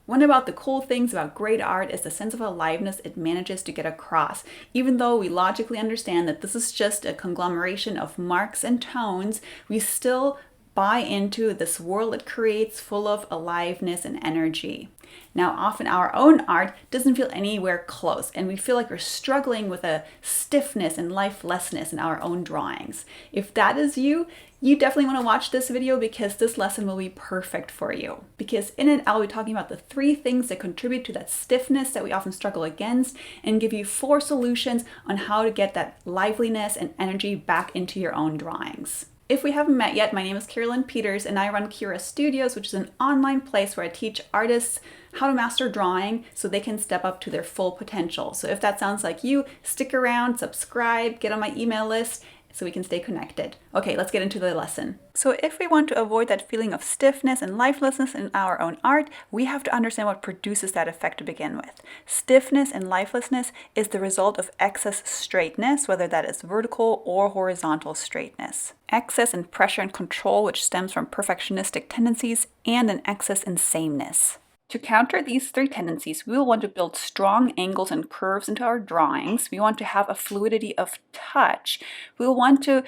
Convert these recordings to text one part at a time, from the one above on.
One about the cool things about great art is the sense of aliveness it manages to get across. Even though we logically understand that this is just a conglomeration of marks and tones, we still buy into this world it creates full of aliveness and energy. Now, often our own art doesn't feel anywhere close, and we feel like we're struggling with a stiffness and lifelessness in our own drawings. If that is you, you definitely want to watch this video because this lesson will be perfect for you. Because in it, I'll be talking about the 3 things that contribute to that stiffness that we often struggle against and give you 4 solutions on how to get that liveliness and energy back into your own drawings. If we haven't met yet, my name is Carolin and I run Cura Studios, which is an online place where I teach artists how to master drawing so they can step up to their full potential. So if that sounds like you, stick around, subscribe, get on my email list, so we can stay connected. Okay, let's get into the lesson. So if we want to avoid that feeling of stiffness and lifelessness in our own art, we have to understand what produces that effect to begin with. Stiffness and lifelessness is the result of excess straightness, whether that is vertical or horizontal straightness. Excess in pressure and control, which stems from perfectionistic tendencies, and an excess in sameness. To counter these 3 tendencies, we will want to build strong angles and curves into our drawings. We want to have a fluidity of touch. We will want to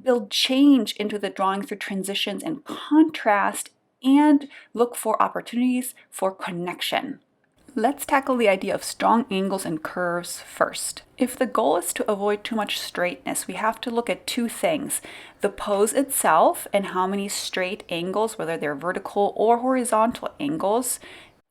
build change into the drawing through transitions and contrast, and look for opportunities for connection. Let's tackle the idea of strong angles and curves first. If the goal is to avoid too much straightness, we have to look at 2 things: the pose itself and how many straight angles, whether they're vertical or horizontal angles,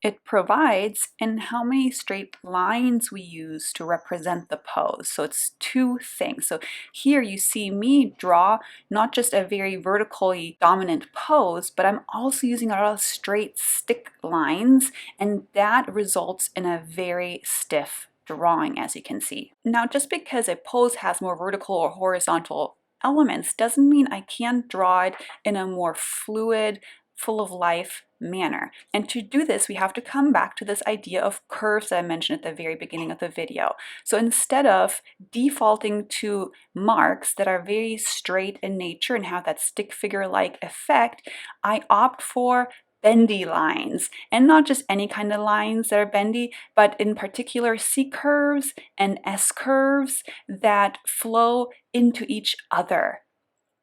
it provides, and how many straight lines we use to represent the pose. So it's 2 things. So here you see me draw not just a very vertically dominant pose, but I'm also using a lot of straight stick lines, and that results in a very stiff drawing, as you can see. Now, just because a pose has more vertical or horizontal elements doesn't mean I can't draw it in a more fluid, full of life manner. And to do this, we have to come back to this idea of curves that I mentioned at the very beginning of the video. So instead of defaulting to marks that are very straight in nature and have that stick figure-like effect, I opt for bendy lines, and not just any kind of lines that are bendy, but in particular C curves and S curves that flow into each other.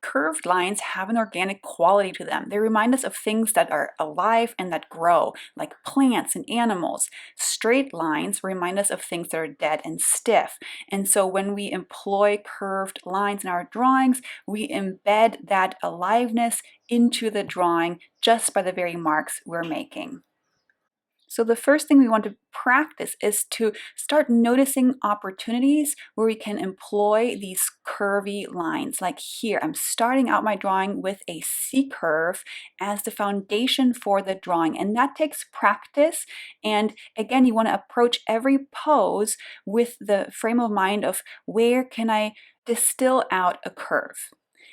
Curved lines have an organic quality to them. They remind us of things that are alive and that grow, like plants and animals. Straight lines remind us of things that are dead and stiff. And so when we employ curved lines in our drawings, we embed that aliveness into the drawing just by the very marks we're making. So the first thing we want to practice is to start noticing opportunities where we can employ these curvy lines. Like here, I'm starting out my drawing with a C curve as the foundation for the drawing, and that takes practice. And again, you want to approach every pose with the frame of mind of where can I distill out a curve.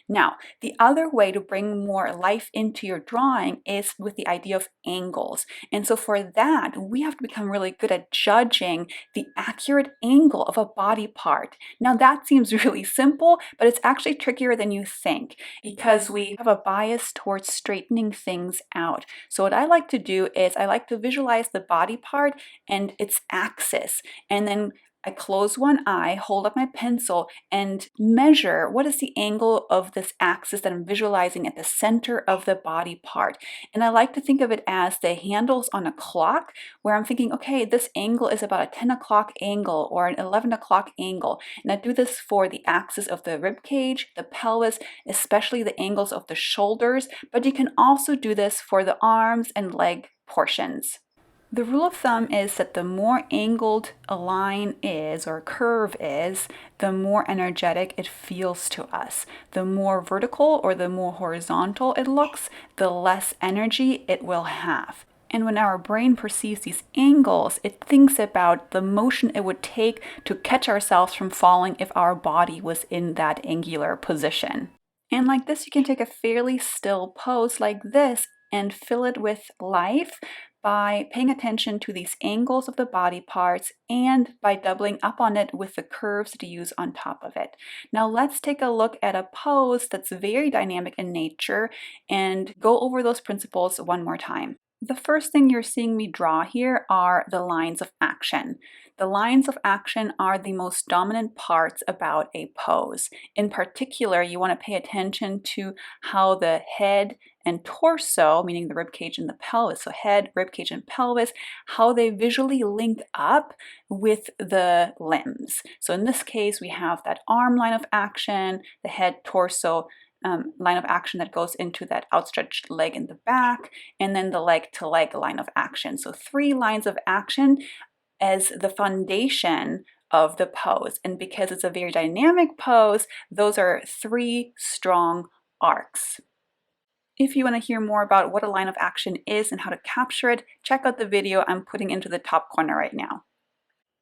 Now, the other way to bring more life into your drawing is with the idea of angles. And so for that, we have to become really good at judging the accurate angle of a body part. Now, that seems really simple, but it's actually trickier than you think because we have a bias towards straightening things out. So what I like to do is I like to visualize the body part and its axis, and then I close one eye, hold up my pencil, and measure what is the angle of this axis that I'm visualizing at the center of the body part. And I like to think of it as the handles on a clock, where I'm thinking, okay, this angle is about a 10 o'clock angle or an 11 o'clock angle. And I do this for the axis of the rib cage, the pelvis, especially the angles of the shoulders, but you can also do this for the arms and leg portions. The rule of thumb is that the more angled a line is or a curve is, the more energetic it feels to us. The more vertical or the more horizontal it looks, the less energy it will have. And when our brain perceives these angles, it thinks about the motion it would take to catch ourselves from falling if our body was in that angular position. And like this, you can take a fairly still pose like this and fill it with life by paying attention to these angles of the body parts and by doubling up on it with the curves to use on top of it. Now let's take a look at a pose that's very dynamic in nature and go over those principles one more time. The first thing you're seeing me draw here are the lines of action. The lines of action are the most dominant parts about a pose. In particular, you want to pay attention to how the head and torso, meaning the rib cage and the pelvis, so head, rib cage, and pelvis, how they visually link up with the limbs. So in this case, we have that arm line of action, the head, torso, line of action that goes into that outstretched leg in the back, and then the leg to leg line of action. So 3 lines of action as the foundation of the pose. And because it's a very dynamic pose, those are 3 strong arcs. If you want to hear more about what a line of action is and how to capture it, check out the video I'm putting into the top corner right now.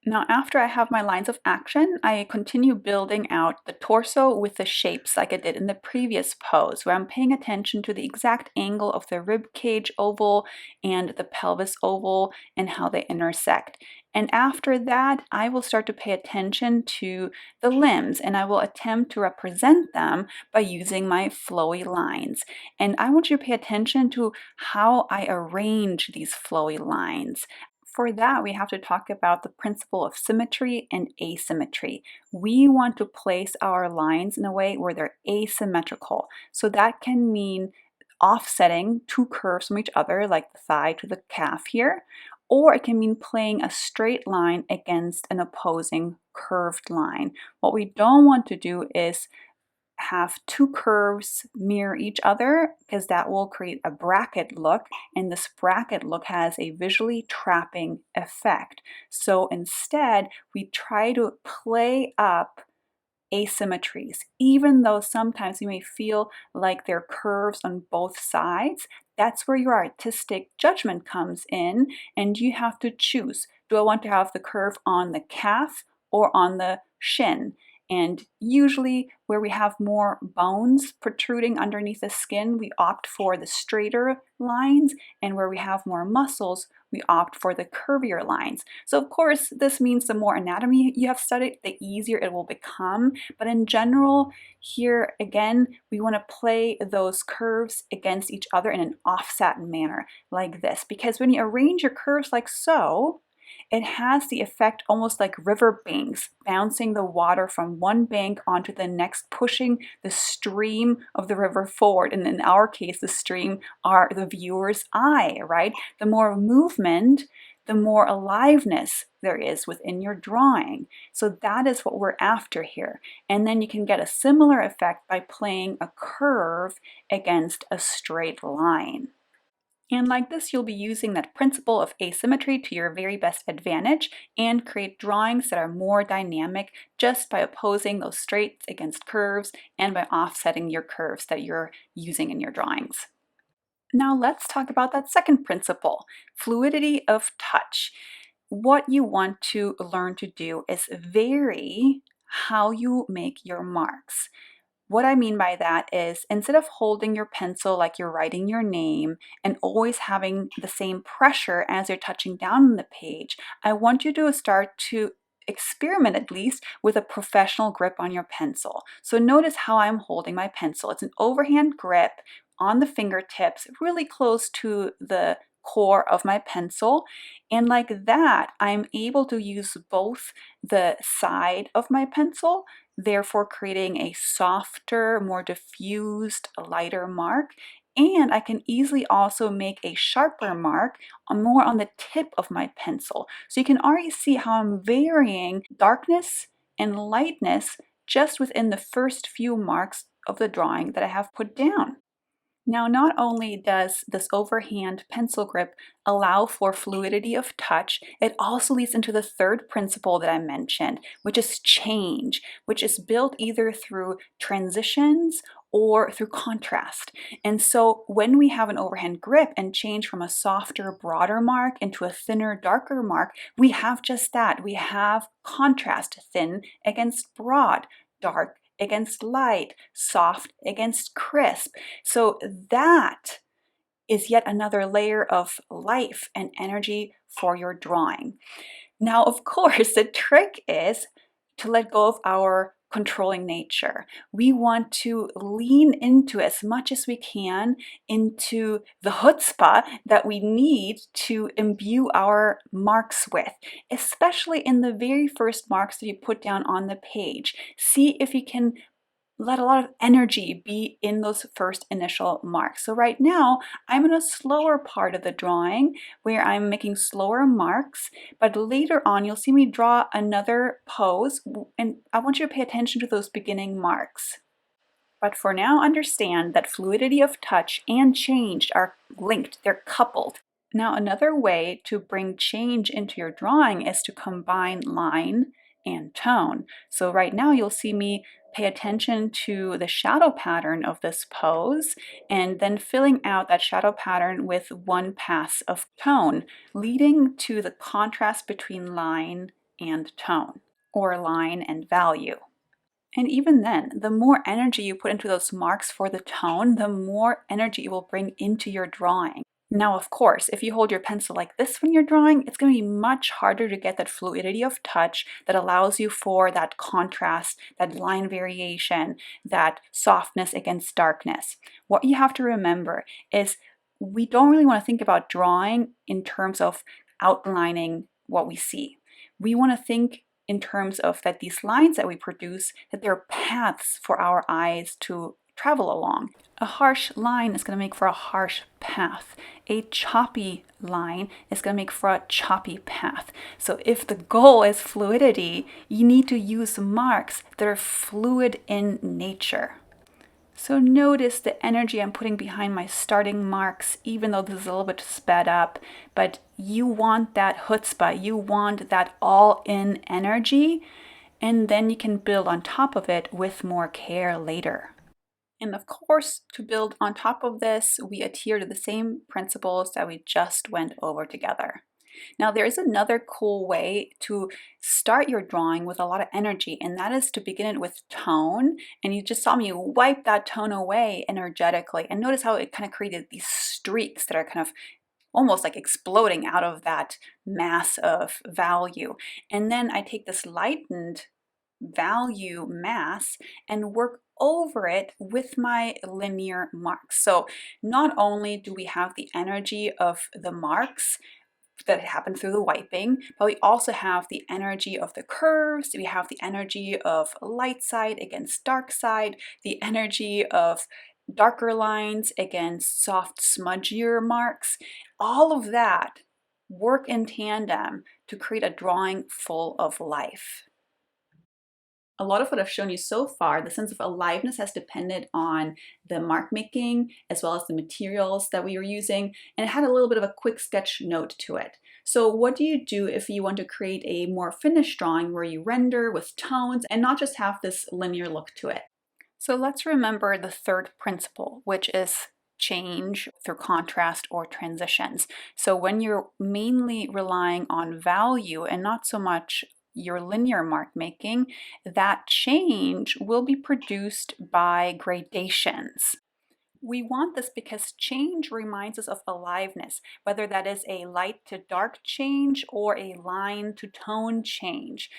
Now, after I have my lines of action, I continue building out the torso with the shapes like I did in the previous pose, where I'm paying attention to the exact angle of the rib cage oval and the pelvis oval and how they intersect. And after that, I will start to pay attention to the limbs, and I will attempt to represent them by using my flowy lines. And I want you to pay attention to how I arrange these flowy lines. For that, we have to talk about the principle of symmetry and asymmetry. We want to place our lines in a way where they're asymmetrical. So that can mean offsetting 2 curves from each other, like the thigh to the calf here, or it can mean playing a straight line against an opposing curved line. What we don't want to do is have 2 curves mirror each other, because that will create a bracket look, and this bracket look has a visually trapping effect. So instead, we try to play up asymmetries. Even though sometimes you may feel like there are curves on both sides, that's where your artistic judgment comes in, and you have to choose. Do I want to have the curve on the calf or on the shin? And usually where we have more bones protruding underneath the skin, we opt for the straighter lines, and where we have more muscles, we opt for the curvier lines. So of course, this means the more anatomy you have studied, the easier it will become. But in general, here again, we want to play those curves against each other in an offset manner like this. Because when you arrange your curves like so, it has the effect almost like river banks, bouncing the water from one bank onto the next, pushing the stream of the river forward. And in our case, the stream are the viewer's eye, right? The more movement, the more aliveness there is within your drawing. So that is what we're after here. And then you can get a similar effect by playing a curve against a straight line. And like this, you'll be using that principle of asymmetry to your very best advantage and create drawings that are more dynamic just by opposing those straights against curves and by offsetting your curves that you're using in your drawings. Now let's talk about that second principle, fluidity of touch. What you want to learn to do is vary how you make your marks. What I mean by that is, instead of holding your pencil like you're writing your name and always having the same pressure as you're touching down on the page, I want you to start to experiment at least with a professional grip on your pencil. So notice how I'm holding my pencil. It's an overhand grip on the fingertips, really close to the core of my pencil, and like that I'm able to use both the side of my pencil, therefore creating a softer, more diffused, lighter mark. And I can easily also make a sharper mark more on the tip of my pencil. So you can already see how I'm varying darkness and lightness just within the first few marks of the drawing that I have put down. Now, not only does this overhand pencil grip allow for fluidity of touch, it also leads into the third principle that I mentioned, which is change, which is built either through transitions or through contrast. And so when we have an overhand grip and change from a softer, broader mark into a thinner, darker mark, we have just that. We have contrast, thin against broad, dark against light, soft against crisp. So that is yet another layer of life and energy for your drawing. Now, of course, the trick is to let go of our controlling nature. We want to lean into as much as we can into the chutzpah that we need to imbue our marks with, especially in the very first marks that you put down on the page. See if you can let a lot of energy be in those first initial marks. So right now, I'm in a slower part of the drawing where I'm making slower marks, but later on you'll see me draw another pose, and I want you to pay attention to those beginning marks. But for now, understand that fluidity of touch and change are linked, they're coupled. Now, another way to bring change into your drawing is to combine line and tone. So right now you'll see me pay attention to the shadow pattern of this pose and then filling out that shadow pattern with one pass of tone, leading to the contrast between line and tone, or line and value. And even then, the more energy you put into those marks for the tone, the more energy it will bring into your drawing. Now, of course, if you hold your pencil like this when you're drawing, it's going to be much harder to get that fluidity of touch that allows you for that contrast, that line variation, that softness against darkness. What you have to remember is we don't really want to think about drawing in terms of outlining what we see. We want to think in terms of that these lines that we produce, that they're paths for our eyes to travel along. A harsh line is going to make for a harsh path. A choppy line is going to make for a choppy path. So if the goal is fluidity, you need to use marks that are fluid in nature. So notice the energy I'm putting behind my starting marks, even though this is a little bit sped up, but you want that chutzpah, you want that all-in energy, and then you can build on top of it with more care later. And of course, to build on top of this, we adhere to the same principles that we just went over together. Now, there is another cool way to start your drawing with a lot of energy, and that is to begin it with tone. And you just saw me wipe that tone away energetically. And notice how it kind of created these streaks that are kind of almost like exploding out of that mass of value. And then I take this lightened value mass and work over it with my linear marks. So not only do we have the energy of the marks that happen through the wiping, but we also have the energy of the curves, we have the energy of light side against dark side, the energy of darker lines against soft, smudgier marks. All of that work in tandem to create a drawing full of life. A lot of what I've shown you so far, the sense of aliveness has depended on the mark making as well as the materials that we were using, and it had a little bit of a quick sketch note to it. So what do you do if you want to create a more finished drawing where you render with tones and not just have this linear look to it? So let's remember the third principle, which is change through contrast or transitions. So when you're mainly relying on value and not so much your linear mark making, that change will be produced by gradations. We want this because change reminds us of aliveness, whether that is a light to dark change or a line to tone change.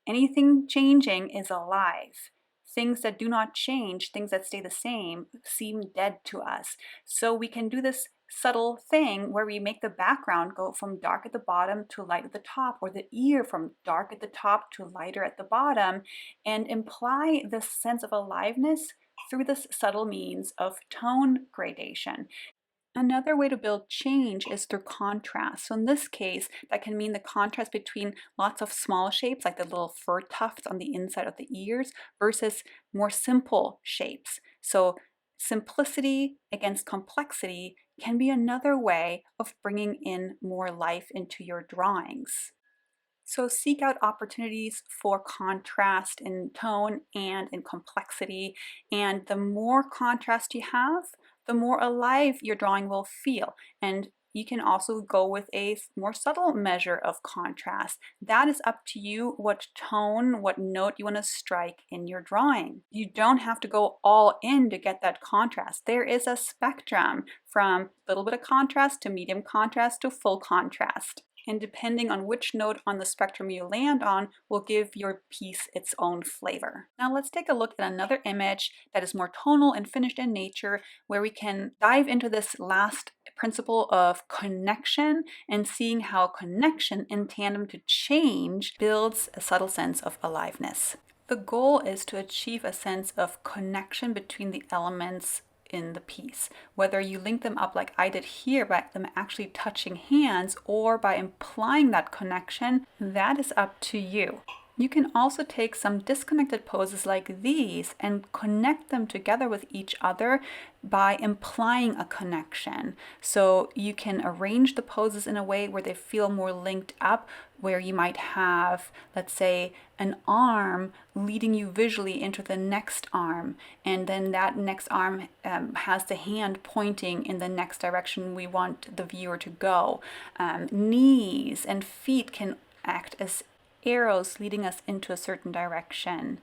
Anything changing is alive. Things that do not change, things that stay the same, seem dead to us. So we can do this subtle thing where we make the background go from dark at the bottom to light at the top, or the ear from dark at the top to lighter at the bottom, and imply this sense of aliveness through this subtle means of tone gradation. Another way to build change is through contrast. So in this case, that can mean the contrast between lots of small shapes, like the little fur tufts on the inside of the ears, versus more simple shapes. So simplicity against complexity can be another way of bringing in more life into your drawings. So seek out opportunities for contrast in tone and in complexity, and the more contrast you have, the more alive your drawing will feel. And you can also go with a more subtle measure of contrast. That is up to you what tone, what note you want to strike in your drawing. You don't have to go all in to get that contrast. There is a spectrum from a little bit of contrast to medium contrast to full contrast. And depending on which node on the spectrum you land on will give your piece its own flavor. Now let's take a look at another image that is more tonal and finished in nature, where we can dive into this last principle of connection and seeing how connection in tandem to change builds a subtle sense of aliveness. The goal is to achieve a sense of connection between the elements in the piece, whether you link them up like I did here by them actually touching hands or by implying that connection, that is up to you. You can also take some disconnected poses like these and connect them together with each other by implying a connection. So you can arrange the poses in a way where they feel more linked up, where you might have, let's say, an arm leading you visually into the next arm, and then that next arm has the hand pointing in the next direction we want the viewer to go. Knees and feet can act as arrows leading us into a certain direction.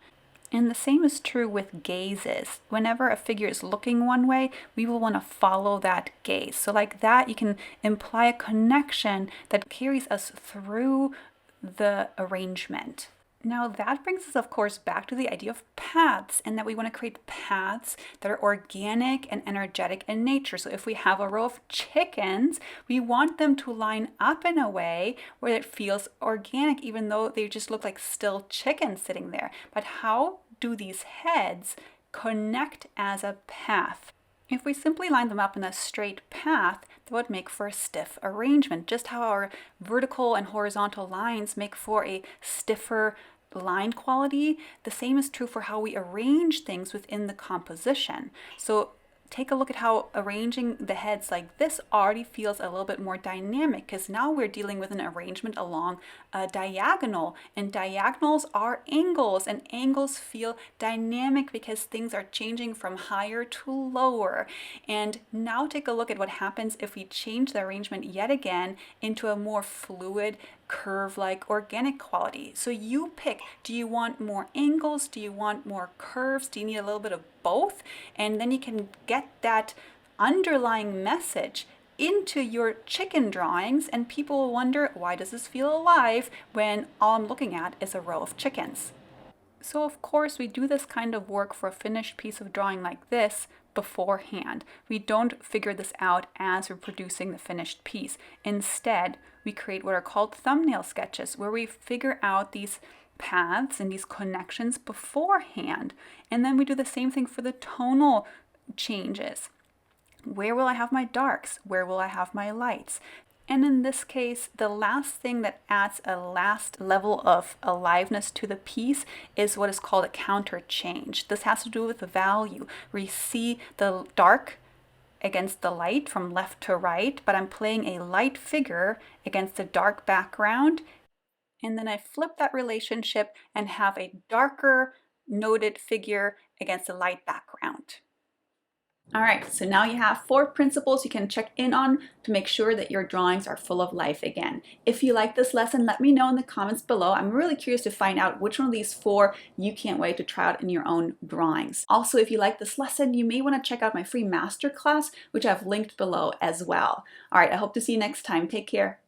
And the same is true with gazes. Whenever a figure is looking one way, we will want to follow that gaze. So like that, you can imply a connection that carries us through the arrangement. Now that brings us, of course, back to the idea of paths, and that we want to create paths that are organic and energetic in nature. So if we have a row of chickens, we want them to line up in a way where it feels organic, even though they just look like still chickens sitting there. But how do these heads connect as a path? If we simply line them up in a straight path, that would make for a stiff arrangement, just how our vertical and horizontal lines make for a stiffer line quality. The same is true for how we arrange things within the composition. So take a look at how arranging the heads like this already feels a little bit more dynamic, because now we're dealing with an arrangement along a diagonal, and diagonals are angles, and angles feel dynamic because things are changing from higher to lower. And now take a look at what happens if we change the arrangement yet again into a more fluid, curve-like organic quality. So you pick, do you want more angles? Do you want more curves? Do you need a little bit of both? And then you can get that underlying message into your chicken drawings, and people will wonder, why does this feel alive when all I'm looking at is a row of chickens? So of course we do this kind of work for a finished piece of drawing like this beforehand. We don't figure this out as we're producing the finished piece. Instead, we create what are called thumbnail sketches, where we figure out these paths and these connections beforehand. And then we do the same thing for the tonal changes. Where will I have my darks? Where will I have my lights? And in this case, the last thing that adds a last level of aliveness to the piece is what is called a counter change. This has to do with the value, where you see the dark against the light from left to right, but I'm playing a light figure against a dark background. And then I flip that relationship and have a darker noted figure against a light background. All right, so now you have 4 principles you can check in on to make sure that your drawings are full of life again. If you like this lesson, let me know in the comments below. I'm really curious to find out which one of these 4 you can't wait to try out in your own drawings. Also, if you like this lesson, you may want to check out my free masterclass, which I've linked below as well. All right, I hope to see you next time. Take care.